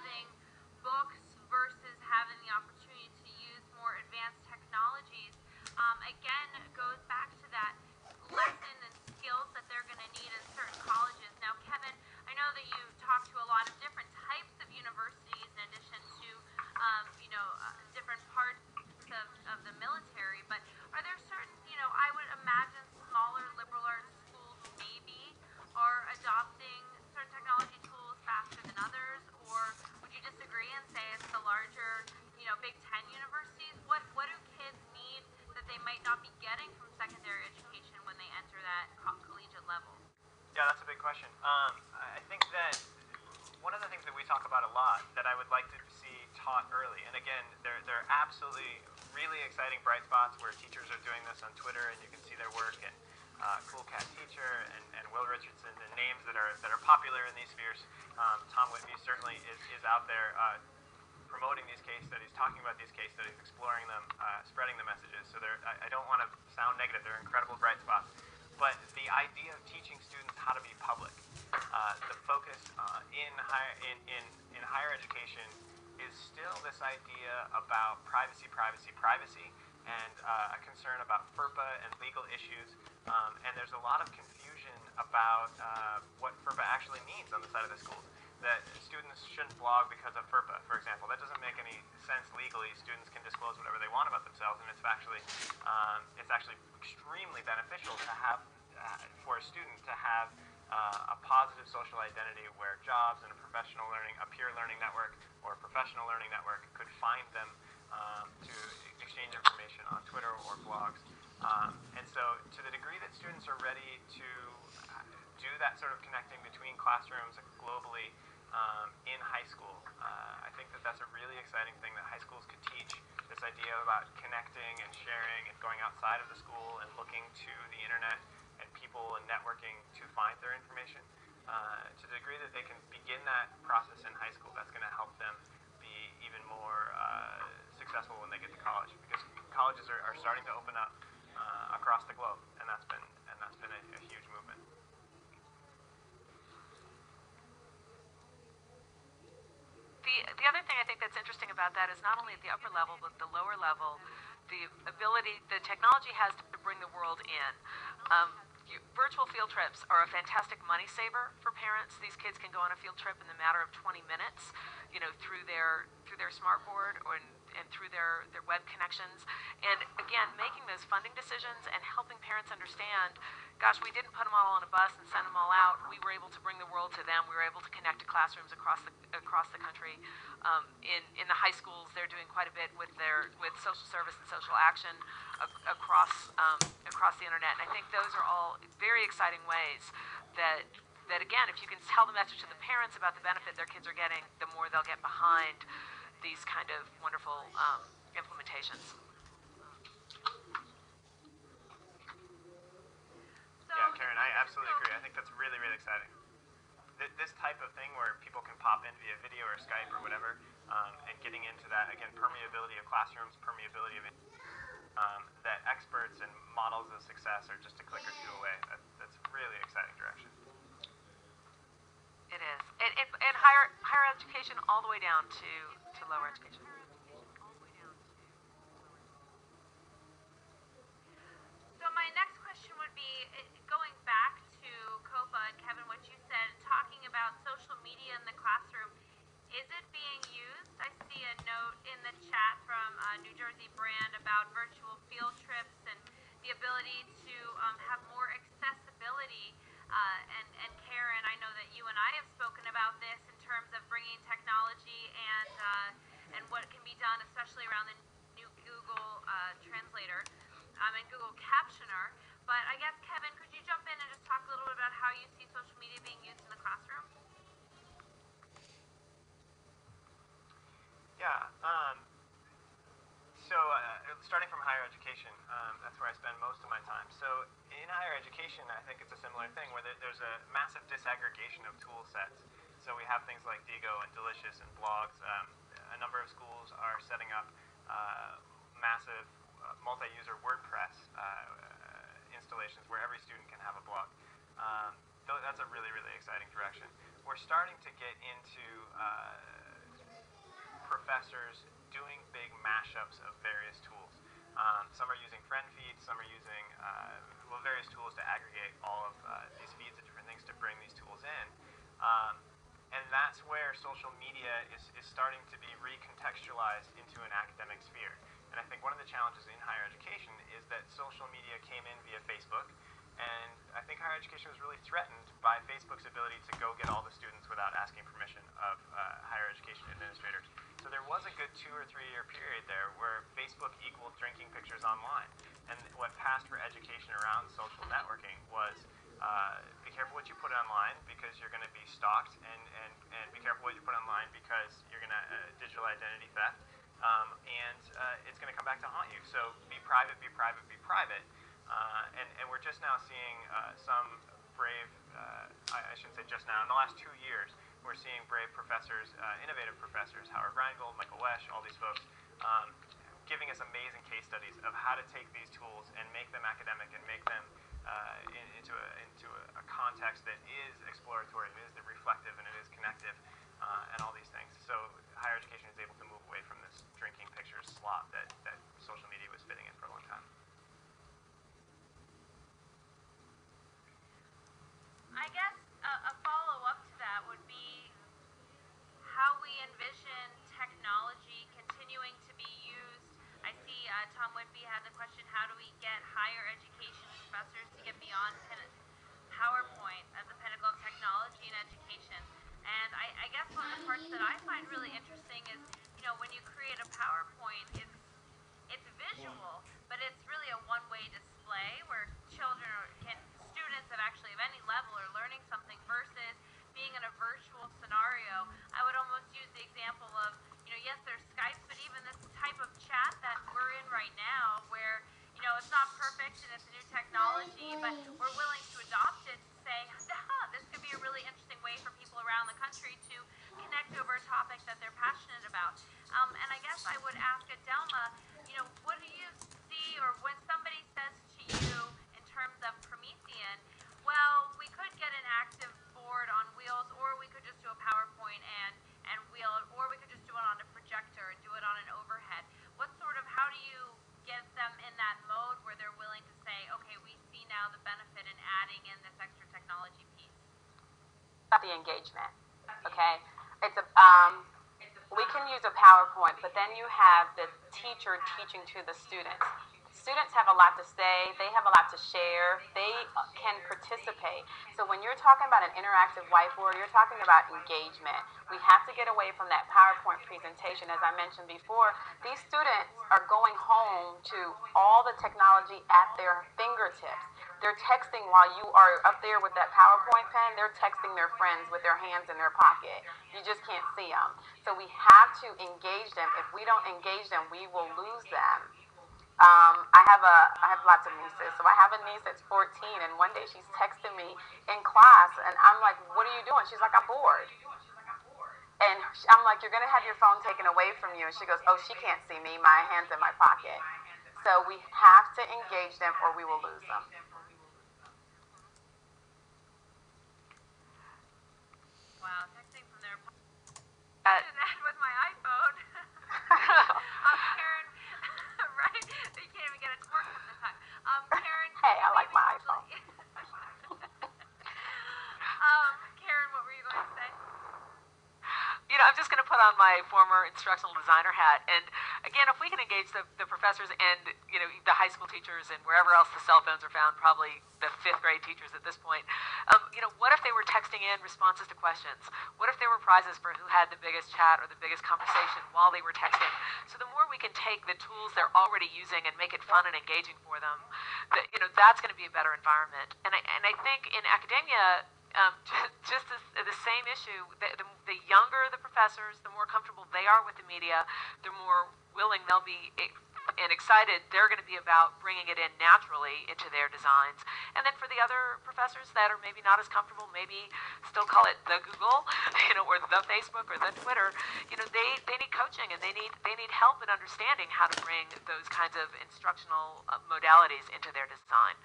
having books versus having the opportunity to use more advanced technologies, again, goes back to that lesson and skills that they're going to need in certain colleges. Now, Kevin, I know that you talk to a lot of different types of universities in addition to, different parts of the military, but are there certain, I would imagine smaller liberal arts schools maybe are adopting certain technology tools faster than others, or would you disagree and say it's the larger, Big Ten universities? What do kids need that they might not be getting from secondary education when they enter that collegiate level? Yeah, that's a big question. I think that one of the things that we talk about a lot that I would like to see taught early, and again, there are absolutely really exciting bright spots where teachers are doing this on Twitter, and you can see their work, and Cool Cat Teacher and Will Richardson, and names that are popular in these spheres. Tom Whitby certainly is out there promoting these case studies, talking about these case studies, exploring them, spreading the messages. So I don't want to sound negative. They're incredible bright spots. But the idea of teaching students how to be public, the focus in higher education is still this idea about privacy, and a concern about FERPA and legal issues. And there's a lot of confusion about what FERPA actually means on the side of the schools. That students shouldn't blog because of FERPA, for example. That doesn't make any sense legally. Students can disclose whatever they want about themselves, and it's actually extremely beneficial to have for a student to have a positive social identity where jobs and a peer learning network or a professional learning network could find them to exchange information on Twitter or blogs. And so to the degree that students are ready to do that sort of connecting between classrooms globally in high school, I think that that's a really exciting thing that high schools could teach, this idea about connecting and sharing and going outside of the school and looking to the internet and people and networking to find their information. To the degree that they can begin that process in high school, that's going to help them be even more successful when they get to college, because colleges are starting to open up across the globe, and that's been a huge movement. The other thing I think that's interesting about that is not only at the upper level, but the lower level, the technology has to bring the world in. Virtual field trips are a fantastic money saver for parents. These kids can go on a field trip in the matter of 20 minutes, through their smartboard and through their web connections. And again, making those funding decisions and helping parents understand, gosh, we didn't put them all on a bus and send them all out. We were able to bring the world to them. We were able to connect to classrooms across the country. In the high schools, they're doing quite a bit with social service and social action across the internet. And I think those are all very exciting ways that again, if you can tell the message to the parents about the benefit their kids are getting, the more they'll get behind these kind of wonderful implementations. Yeah, Karen, I absolutely agree. I think that's really, really exciting. This type of thing where people can pop in via video or Skype or whatever, and getting into that, again, permeability of classrooms, permeability of that experts and models of success are just a click or two away. That's a really exciting direction. It is. And higher education all the way down to lower education. So my next question would be, going back to COPA and Kevin, what you said, talking about social media in the classroom, is it being used? I see a note in the chat from New Jersey Brand about virtual field trips and the ability to have more accessibility. And Karen, I know that you and I have spoken about this in terms of bringing technology and what can be done, especially around the new Google Translator and Google Captioner. But I guess, Kevin, could you jump in and just talk a little bit about how you see social media being used in the classroom? Yeah. So starting from higher education, that's where I spend most of my time. So in higher education, I think it's a similar thing where there's a massive disaggregation of tool sets. So we have things like Digo and Delicious and blogs. A number of schools are setting up massive multi-user WordPress installations where every student can have a blog. That's a really, really exciting direction. We're starting to get into professors doing big mashups of various tools. Some are using friend feeds, some are using various tools to aggregate all of these feeds of different things to bring these tools in. And that's where social media is starting to be recontextualized into an academic sphere. And I think one of the challenges in higher education is that social media came in via Facebook, and I think higher education was really threatened by Facebook's ability to go get all the students without asking permission of higher education administrators. So there was a good 2 or 3 year period there where Facebook equaled drinking pictures online. And what passed for education around social networking was be careful what you put online because you're going to be stalked, and be careful what you put online because you're going to digital identity theft, and it's going to come back to haunt you. So be private, be private, be private. And we're just now seeing some brave, I shouldn't say just now, in the last 2 years, we're seeing brave professors, innovative professors, Howard Rheingold, Michael Wesch, all these folks, giving us amazing case studies of how to take these tools and make them academic and make them into a context that is exploratory, it is reflective, and it is connective, and all these things. So higher education is able to move away from this drinking pictures slot that social media was fitting in for a long time. I guess a follow-up to that would be how we envision technology continuing to be used. I see Tom Whitby had the question, how do we get higher education professors to get beyond PowerPoint as a pinnacle of technology in education? And I guess one of the parts that I find really interesting is, when you create a PowerPoint, it's visual, but it's really a one-way display where students of any level are learning something versus being in a virtual scenario. I would almost use the example of, yes, there's Skype, but even this type of chat that we're in right now where, it's not perfect and it's a new technology, but we're willing to adopt it to say, this could be a really interesting way for people around the country to connect over a topic that they're passionate about. And I guess I would ask Adelma, what do you see, or when somebody says to you in terms of Promethean, well, we could get an active board on wheels, or we could just do a PowerPoint and wheel it, or we could just do it on a projector and do it on an overhead. How do you get them in that mode where they're willing to say, okay, we see now the benefit in adding in this extra technology piece? The engagement, okay? We can use a PowerPoint, but then you have the teacher teaching to the students. Students have a lot to say, they have a lot to share, they can participate. So when you're talking about an interactive whiteboard, you're talking about engagement. We have to get away from that PowerPoint presentation. As I mentioned before, these students are going home to all the technology at their fingertips. They're texting while you are up there with that PowerPoint pen, they're texting their friends with their hands in their pocket. You just can't see them. So we have to engage them. If we don't engage them, we will lose them. I have lots of nieces. So I have a niece that's 14, and one day she's texting me in class, and I'm like, what are you doing? She's like, I'm bored. And I'm like, you're going to have your phone taken away from you. And she goes, oh, she can't see me. My hand's in my pocket. So we have to engage them or we will lose them. Wow, texting from their I do that with my iPhone. Karen, right? You can't even get it to work at the time. Karen. Hey, I like my iPhone. Karen, what were you going to say? I'm just going to put on my former instructional designer hat. And again, if we can engage the professors and, the high school teachers and wherever else the cell phones are found, probably the 5th grade teachers at this point, what if they were texting in responses to questions? What if there were prizes for who had the biggest chat or the biggest conversation while they were texting? So the more we can take the tools they're already using and make it fun and engaging for them, that's going to be a better environment. And I think in academia, just the same issue. The younger the professors, the more comfortable they are with the media, the more willing they'll be and excited they're going to be about bringing it in naturally into their designs. And then for the other professors that are maybe not as comfortable, maybe still call it the Google, or the Facebook or the Twitter, they need coaching and they need help in understanding how to bring those kinds of instructional modalities into their design.